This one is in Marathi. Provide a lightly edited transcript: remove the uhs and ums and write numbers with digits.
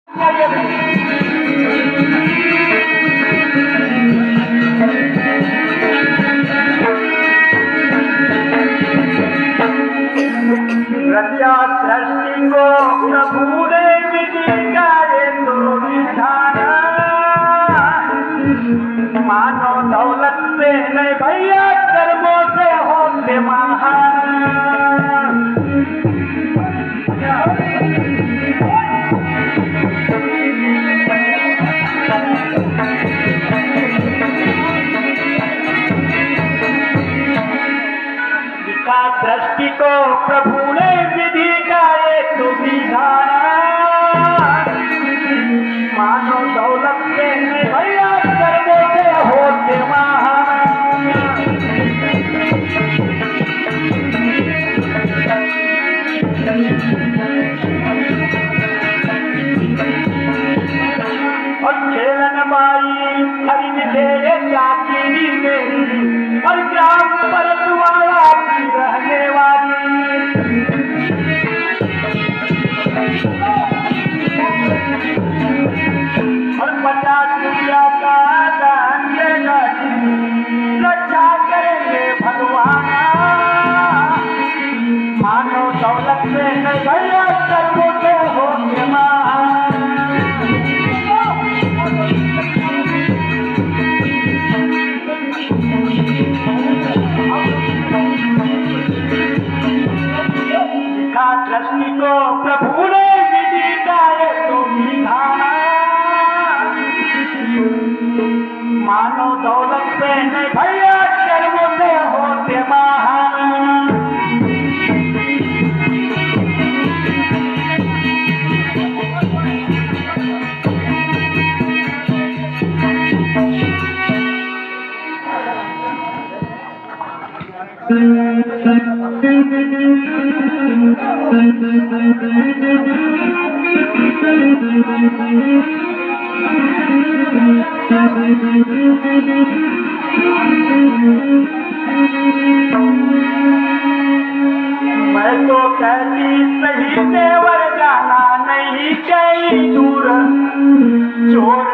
रचा सृष्टि को प्रभु ने विधि गाए तो विधान, मानो दौलत से नहीं भैया कर्मों से होते महान। सृष्टि को प्रभु ने विधि का एक विधान, मानो दौलत से भैया कर्मों से होते महान। और खेलन बाई खरीद दे चाची मेरी, और ग्राम परतवाला की रहने वाली, और 50 रुपया का दान देगा, रक्षा करेंगे भगवान। मानो दौलत से नहीं भैया कर्मों से होंगे महान। सृष्टि को प्रभु ने विधि का एक विधान, मानो दौलत से नहीं भैया कर्मों से होते महान। मैं तो कहती सही देवर जाना नहीं कहीं दूर, चोर